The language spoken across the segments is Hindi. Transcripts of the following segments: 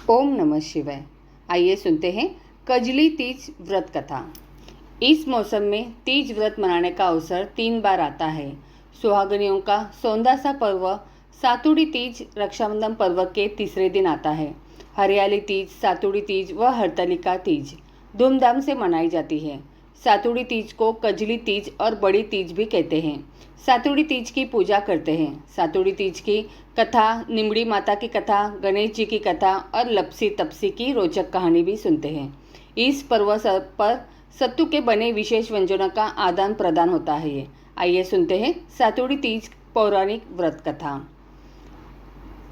ओम नमः शिवाय। आइए सुनते हैं कजली तीज व्रत कथा। इस मौसम में तीज व्रत मनाने का अवसर 3 बार आता है। सुहागनियों का सौंधा सा पर्व सातुड़ी तीज रक्षाबंधन पर्व के तीसरे दिन आता है। हरियाली तीज, सातुड़ी तीज व हरतालिका तीज धूमधाम से मनाई जाती है। सातुड़ी तीज को कजली तीज और बड़ी तीज भी कहते हैं। सातुड़ी तीज की पूजा करते हैं। सातुड़ी तीज की कथा, निमड़ी माता की कथा, गणेश जी की कथा और लपसी तपसी की रोचक कहानी भी सुनते हैं। इस पर्व पर सत्तू के बने विशेष व्यंजनों का आदान प्रदान होता है। ये आइए सुनते हैं सातुड़ी तीज पौराणिक व्रत कथा।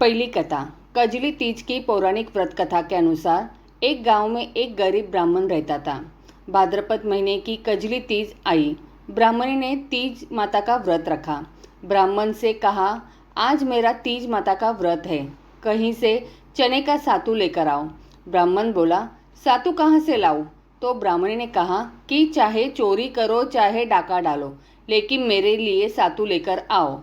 पहली कथा। कजली तीज की पौराणिक व्रत कथा के अनुसार एक गांव में एक गरीब ब्राह्मण रहता था। भाद्रपद महीने की कजली तीज आई। ब्राह्मणी ने तीज माता का व्रत रखा। ब्राह्मण से कहा, आज मेरा तीज माता का व्रत है, कहीं से चने का सातू लेकर आओ। ब्राह्मण बोला, सातू कहाँ से लाऊं? तो ब्राह्मणी ने कहा कि चाहे चोरी करो चाहे डाका डालो, लेकिन मेरे लिए सातू लेकर आओ।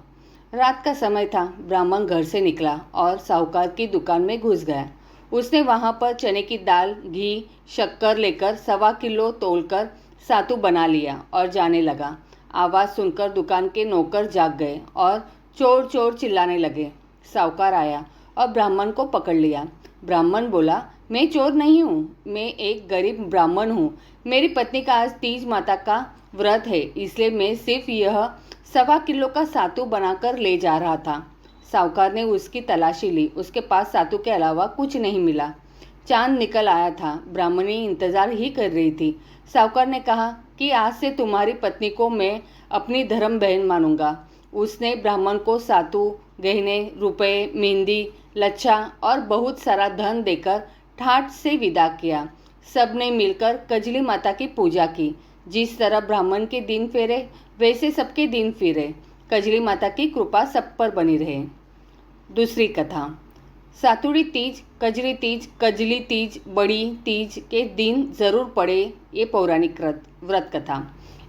रात का समय था। ब्राह्मण घर से निकला और साहूकार की दुकान में घुस गया। उसने वहां पर चने की दाल, घी, शक्कर लेकर 1.25 किलो तोलकर सातू बना लिया और जाने लगा। आवाज़ सुनकर दुकान के नौकर जाग गए और चोर चोर चिल्लाने लगे। साहूकार आया और ब्राह्मण को पकड़ लिया। ब्राह्मण बोला, मैं चोर नहीं हूँ, मैं एक गरीब ब्राह्मण हूँ। मेरी पत्नी का आज तीज माता का व्रत है, इसलिए मैं सिर्फ यह 1.25 किलो का सातू बनाकर ले जा रहा था। साहूकार ने उसकी तलाशी ली। उसके पास सातू के अलावा कुछ नहीं मिला। चांद निकल आया था। ब्राह्मणी इंतजार ही कर रही थी। साहूकार ने कहा कि आज से तुम्हारी पत्नी को मैं अपनी धर्म बहन मानूंगा। उसने ब्राह्मण को सातू, गहने, रुपए, मेहंदी, लच्छा और बहुत सारा धन देकर ठाठ से विदा किया। सबने मिलकर कजली माता की पूजा की। जिस तरह ब्राह्मण के दिन फेरे वैसे सबके दिन फिरे। कजली माता की कृपा सब पर बनी रहे। दूसरी कथा। सातुड़ी तीज, कजली तीज, बड़ी तीज के दिन जरूर पड़े ये पौराणिक व्रत कथा।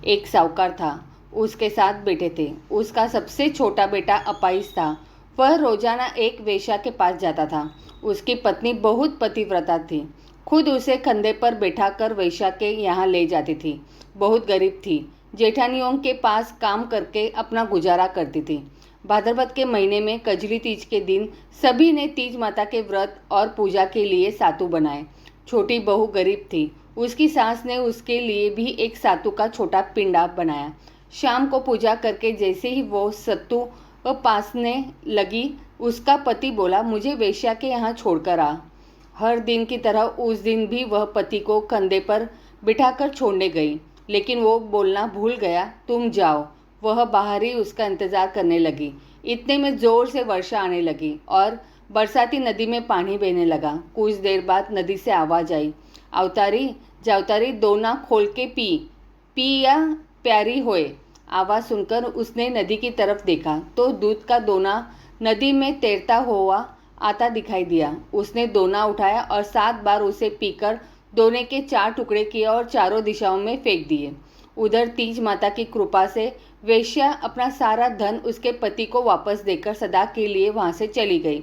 एक साहूकार था, उसके 7 बेटे थे। उसका सबसे छोटा बेटा अपाहिज था। वह रोजाना एक वेश्या के पास जाता था। उसकी पत्नी बहुत पतिव्रता थी। खुद उसे कंधे पर बैठाकर वेश्या के यहाँ ले जाती थी। बहुत गरीब थी। जेठानियों के पास काम करके अपना गुजारा करती थी। भाद्रपद के महीने में कजली तीज के दिन सभी ने तीज माता के व्रत और पूजा के लिए सातू बनाए। छोटी बहू गरीब थी। उसकी सास ने उसके लिए भी एक सातू का छोटा पिंडा बनाया। शाम को पूजा करके जैसे ही वो सत्तू पासने लगी, उसका पति बोला, मुझे वेश्या के यहाँ छोड़कर आ। हर दिन की तरह उस दिन भी वह पति को कंधे पर बिठाकर छोड़ने गई, लेकिन वो बोलना भूल गया, तुम जाओ। वह बाहर ही उसका इंतजार करने लगी। इतने में जोर से वर्षा आने लगी और बरसाती नदी में पानी बहने लगा। कुछ देर बाद नदी से आवाज आई, अवतारी जावतारी, दोना खोल के पी या प्यारी होए। आवाज सुनकर उसने नदी की तरफ देखा तो दूध का दोना नदी में तैरता हुआ आता दिखाई दिया। उसने दोना उठाया और 7 बार उसे पीकर दोने के 4 टुकड़े किए और चारों दिशाओं में फेंक दिए। उधर तीज माता की कृपा से वेश्या अपना सारा धन उसके पति को वापस देकर सदा के लिए वहां से चली गई।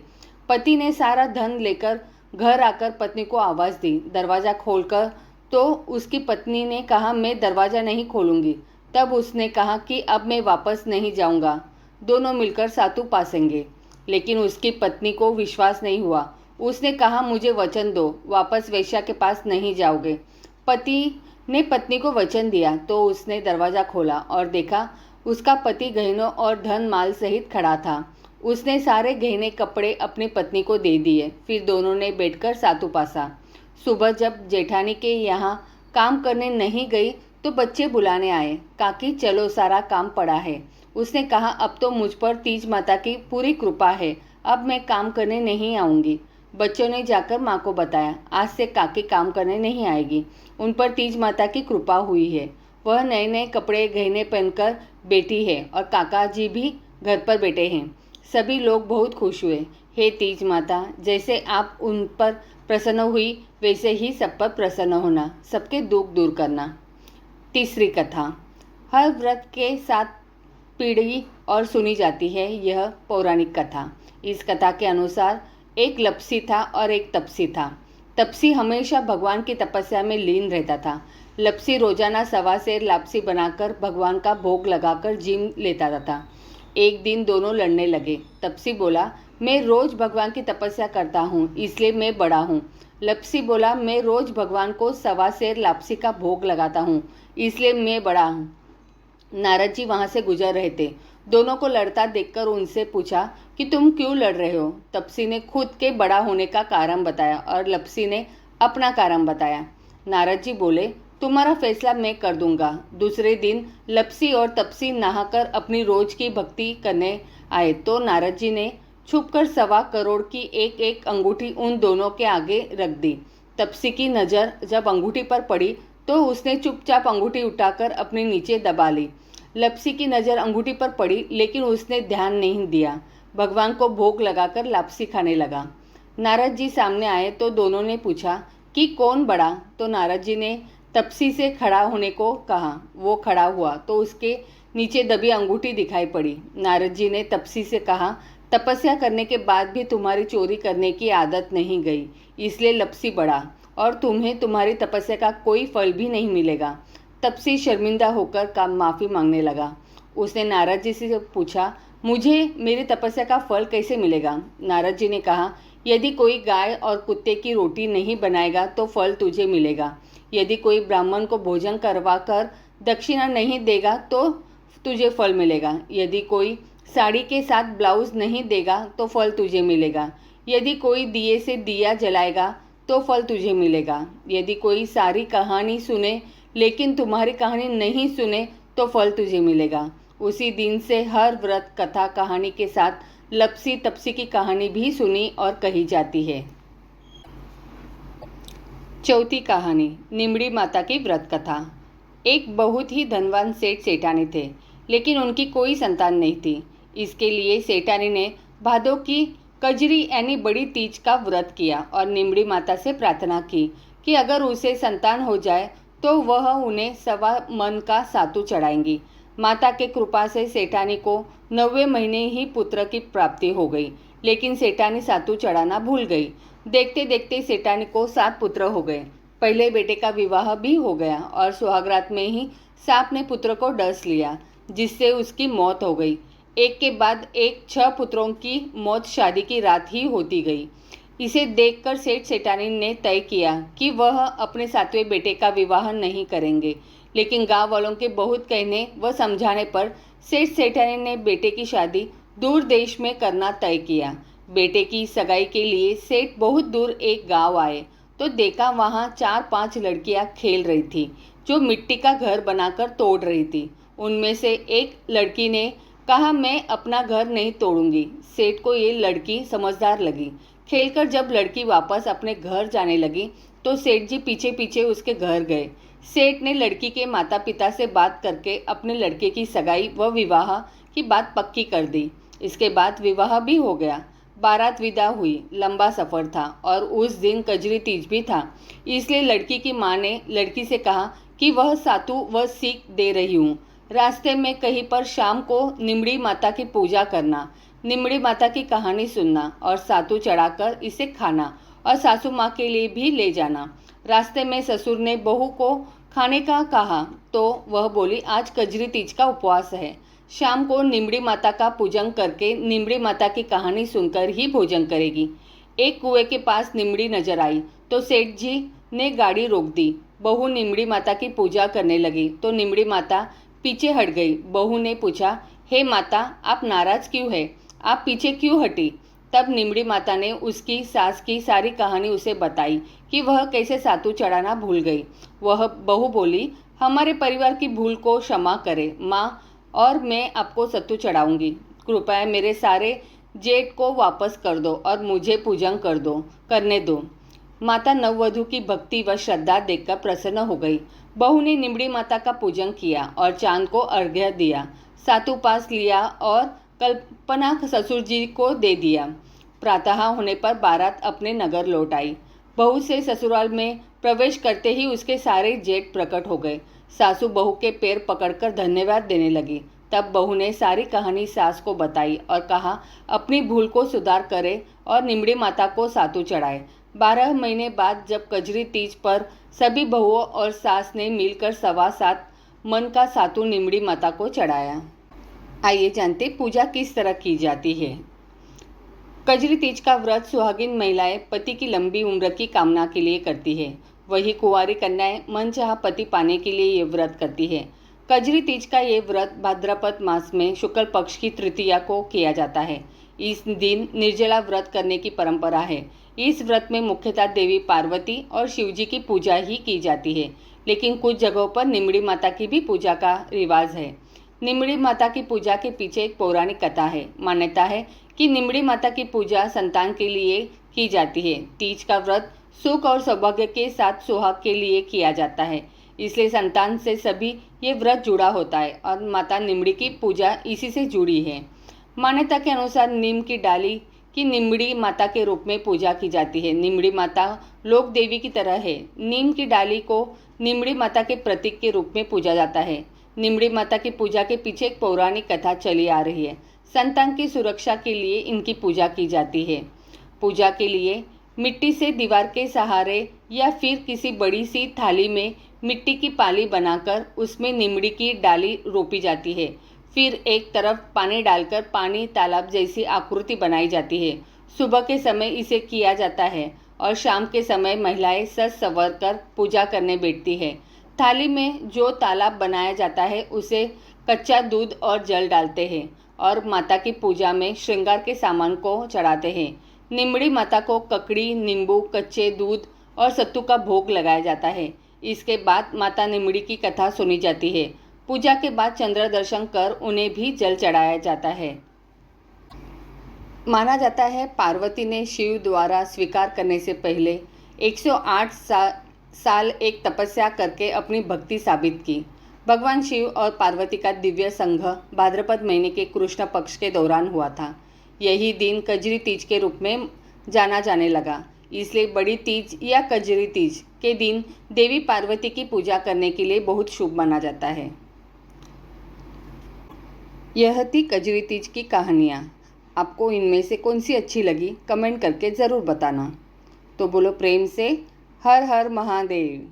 पति ने सारा धन लेकर घर आकर पत्नी को आवाज़ दी, दरवाज़ा खोलकर। तो उसकी पत्नी ने कहा, मैं दरवाज़ा नहीं खोलूंगी। तब उसने कहा कि अब मैं वापस नहीं जाऊंगा, दोनों मिलकर सातू पासेंगे। लेकिन उसकी पत्नी को विश्वास नहीं हुआ। उसने कहा, मुझे वचन दो, वापस वेश्या के पास नहीं जाओगे। पति ने पत्नी को वचन दिया तो उसने दरवाज़ा खोला और देखा उसका पति गहनों और धन माल सहित खड़ा था। उसने सारे गहने कपड़े अपनी पत्नी को दे दिए। फिर दोनों ने बैठकर सातू पासा। सुबह जब जेठानी के यहाँ काम करने नहीं गई तो बच्चे बुलाने आए। काकी चलो, सारा काम पड़ा है। उसने कहा, अब तो मुझ पर तीज माता की पूरी कृपा है, अब मैं काम करने नहीं आऊँगी। बच्चों ने जाकर माँ को बताया, आज से काकी काम करने नहीं आएगी, उन पर तीज माता की कृपा हुई है। वह नए नए कपड़े गहने पहनकर बैठी है और काका जी भी घर पर बैठे हैं। सभी लोग बहुत खुश हुए। हे तीज माता, जैसे आप उन पर प्रसन्न हुई वैसे ही सब पर प्रसन्न होना, सबके दुख दूर करना। तीसरी कथा। हर व्रत के साथ पीढ़ी और सुनी जाती है यह पौराणिक कथा। इस कथा के अनुसार एक लपसी था और एक तपसी था। तपसी हमेशा भगवान की तपस्या में लीन रहता था। लपसी रोजाना सवा सेर लापसी बनाकर भगवान का भोग लगाकर जीम लेता था। एक दिन दोनों लड़ने लगे। तपसी बोला, मैं रोज भगवान की तपस्या करता हूँ, इसलिए मैं बड़ा हूँ। लपसी बोला, मैं रोज भगवान को सवा सेर लापसी का भोग लगाता हूँ, इसलिए मैं बड़ा हूँ। नारद जी वहां से गुजर रहे थे। दोनों को लड़ता देखकर उनसे पूछा कि तुम क्यों लड़ रहे हो। तपसी ने खुद के बड़ा होने का कारण बताया और लपसी ने अपना कारण बताया। नारद जी बोले, तुम्हारा फैसला मैं कर दूंगा। दूसरे दिन लपसी और तपसी नहाकर अपनी रोज की भक्ति करने आए तो नारद जी ने छुपकर 1.25 करोड़ की एक एक अंगूठी उन दोनों के आगे रख दी। तपसी की नज़र जब अंगूठी पर पड़ी तो उसने चुपचाप अंगूठी उठाकर अपने नीचे दबा ली। लपसी की नज़र अंगूठी पर पड़ी लेकिन उसने ध्यान नहीं दिया। भगवान को भोग लगाकर लापसी खाने लगा। नारद जी सामने आए तो दोनों ने पूछा कि कौन बड़ा। तो नारद जी ने तपसी से खड़ा होने को कहा। वो खड़ा हुआ तो उसके नीचे दबी अंगूठी दिखाई पड़ी। नारद जी ने तपसी से कहा, तपस्या करने के बाद भी तुम्हारी चोरी करने की आदत नहीं गई, इसलिए लपसी बड़ा, और तुम्हें तुम्हारी तपस्या का कोई फल भी नहीं मिलेगा। तपसी शर्मिंदा होकर का माफ़ी मांगने लगा। उसने नारद जी से पूछा, मुझे मेरी तपस्या का फल कैसे मिलेगा। नारद जी ने कहा, यदि कोई गाय और कुत्ते की रोटी नहीं बनाएगा तो फल तुझे मिलेगा। यदि कोई ब्राह्मण को भोजन करवा कर दक्षिणा नहीं देगा तो तुझे फल मिलेगा। यदि कोई साड़ी के साथ ब्लाउज नहीं देगा तो फल तुझे मिलेगा। यदि कोई दिए से दिया जलाएगा तो फल तुझे मिलेगा। यदि कोई सारी कहानी सुने लेकिन तुम्हारी कहानी नहीं सुने तो फल तुझे मिलेगा। उसी दिन से हर व्रत कथा कहानी के साथ लपसी तपसी की कहानी भी सुनी और कही जाती है। चौथी कहानी, निमड़ी माता की व्रत कथा। एक बहुत ही धनवान सेठ सेठानी थे, लेकिन उनकी कोई संतान नहीं थी। इसके लिए सेठानी ने भादों की कजरी यानी बड़ी तीज का व्रत किया और निमड़ी माता से प्रार्थना की कि अगर उसे संतान हो जाए तो वह उन्हें 1.25 मन का सातू चढ़ाएंगी। माता के कृपा से सेठानी को 9वें महीने ही पुत्र की प्राप्ति हो गई, लेकिन सेठानी सातू चढ़ाना भूल गई। देखते देखते सेठानी को 7 पुत्र हो गए। पहले बेटे का विवाह भी हो गया और सुहागरात में ही सांप ने पुत्र को डस लिया, जिससे उसकी मौत हो गई। एक के बाद एक 6 पुत्रों की मौत शादी की रात ही होती गई। इसे देखकर सेठ सेठानी ने तय किया कि वह अपने 7वें बेटे का विवाह नहीं करेंगे, लेकिन गांव वालों के बहुत कहने व समझाने पर सेठ सेठानी ने बेटे की शादी दूर देश में करना तय किया। बेटे की सगाई के लिए सेठ बहुत दूर एक गांव आए तो देखा वहां 4-5 लड़कियां खेल रही थी, जो मिट्टी का घर बनाकर तोड़ रही थी। उनमें से एक लड़की ने कहा, मैं अपना घर नहीं तोड़ूंगी। सेठ को ये लड़की समझदार लगी। खेलकर जब लड़की वापस अपने घर जाने लगी तो सेठ जी पीछे पीछे उसके घर गए। सेठ ने लड़की के माता पिता से बात करके अपने लड़के की सगाई व विवाह की बात पक्की कर दी। इसके बाद विवाह भी हो गया। बारात विदा हुई। लंबा सफ़र था और उस दिन कजरी तीज भी था, इसलिए लड़की की माँ ने लड़की से कहा कि वह सातू व सीख दे रही हूँ। रास्ते में कहीं पर शाम को निमड़ी माता की पूजा करना, निमड़ी माता की कहानी सुनना और सातू चढ़ाकर इसे खाना और सासू माँ के लिए भी ले जाना। रास्ते में ससुर ने बहू को खाने का कहा तो वह बोली, आज कजरी तीज का उपवास है। शाम को निमड़ी माता का पूजन करके निमड़ी माता की कहानी सुनकर ही भोजन करेगी। एक कुएं के पास निमड़ी नजर आई तो सेठ जी ने गाड़ी रोक दी। बहू निमड़ी माता की पूजा करने लगी तो निमड़ी माता पीछे हट गई। बहू ने पूछा, हे माता, आप नाराज क्यों है? आप पीछे क्यों हटी? तब निमड़ी माता ने उसकी सास की सारी कहानी उसे बताई कि वह कैसे सातू चढ़ाना भूल गई। वह बहू बोली, हमारे परिवार की भूल को क्षमा करे माँ, और मैं आपको सत्तू चढ़ाऊंगी। कृपया मेरे सारे जेठ को वापस कर दो और मुझे पूजन करने दो। माता नववधू की भक्ति व श्रद्धा देखकर प्रसन्न हो गई। बहू ने निमड़ी माता का पूजन किया और चांद को अर्घ्य दिया, सातू पास लिया और कल्पना ससुर जी को दे दिया। प्रातः होने पर बारात अपने नगर लौट आई। बहू से ससुराल में प्रवेश करते ही उसके सारे जेठ प्रकट हो गए। सासू बहू के पैर पकड़कर धन्यवाद देने लगी तब बहू ने सारी कहानी सास को बताई और कहा अपनी भूल को सुधार करे और निमड़ी माता को सातु चढ़ाए। 12 महीने बाद जब कजरी तीज पर सभी बहुओं और सास ने मिलकर 7.25 मन का सातु निमड़ी माता को चढ़ाया। आइए जानते पूजा किस तरह की जाती है। कजरी तीज का व्रत सुहागिन महिलाएं पति की लंबी उम्र की कामना के लिए करती है। वही कुंवारी कन्याएं मनचाहा पति पाने के लिए ये व्रत करती है। कजरी तीज का ये व्रत भाद्रपद मास में शुक्ल पक्ष की तृतीया को किया जाता है। इस दिन निर्जला व्रत करने की परंपरा है। इस व्रत में मुख्यतः देवी पार्वती और शिवजी की पूजा ही की जाती है, लेकिन कुछ जगहों पर निमड़ी माता की भी पूजा का रिवाज है। निमड़ी माता की पूजा के पीछे एक पौराणिक कथा है। मान्यता है कि निमड़ी माता की पूजा संतान के लिए की जाती है। तीज का व्रत सुख और सौभाग्य के साथ सुहाग के लिए किया जाता है, इसलिए संतान से सभी ये व्रत जुड़ा होता है और माता निमड़ी की पूजा इसी से जुड़ी है। मान्यता के अनुसार नीम की डाली की निमड़ी माता के रूप में पूजा की जाती है। निमड़ी माता लोक देवी की तरह है। नीम की डाली को निमड़ी माता के प्रतीक के रूप में पूजा जाता है। निमड़ी माता की पूजा के पीछे एक पौराणिक कथा चली आ रही है। संतान की सुरक्षा के लिए इनकी पूजा की जाती है। पूजा के लिए मिट्टी से दीवार के सहारे या फिर किसी बड़ी सी थाली में मिट्टी की पाली बनाकर उसमें निमड़ी की डाली रोपी जाती है। फिर एक तरफ पानी डालकर पानी तालाब जैसी आकृति बनाई जाती है। सुबह के समय इसे किया जाता है और शाम के समय महिलाएं सज संवर कर पूजा करने बैठती है। थाली में जो तालाब बनाया जाता है उसे कच्चा दूध और जल डालते हैं और माता की पूजा में श्रृंगार के सामान को चढ़ाते हैं। निमड़ी माता को ककड़ी, नींबू, कच्चे दूध और सत्तू का भोग लगाया जाता है। इसके बाद माता निमड़ी की कथा सुनी जाती है। पूजा के बाद चंद्र दर्शन कर उन्हें भी जल चढ़ाया जाता है। माना जाता है पार्वती ने शिव द्वारा स्वीकार करने से पहले 108 साल एक तपस्या करके अपनी भक्ति साबित की। भगवान शिव और पार्वती का दिव्य संघ भाद्रपद महीने के कृष्ण पक्ष के दौरान हुआ था। यही दिन कजरी तीज के रूप में जाना जाने लगा। इसलिए बड़ी तीज या कजरी तीज के दिन देवी पार्वती की पूजा करने के लिए बहुत शुभ माना जाता है। यह थी कजरी तीज की कहानियाँ। आपको इनमें से कौन सी अच्छी लगी कमेंट करके ज़रूर बताना। तो बोलो प्रेम से हर हर महादेव।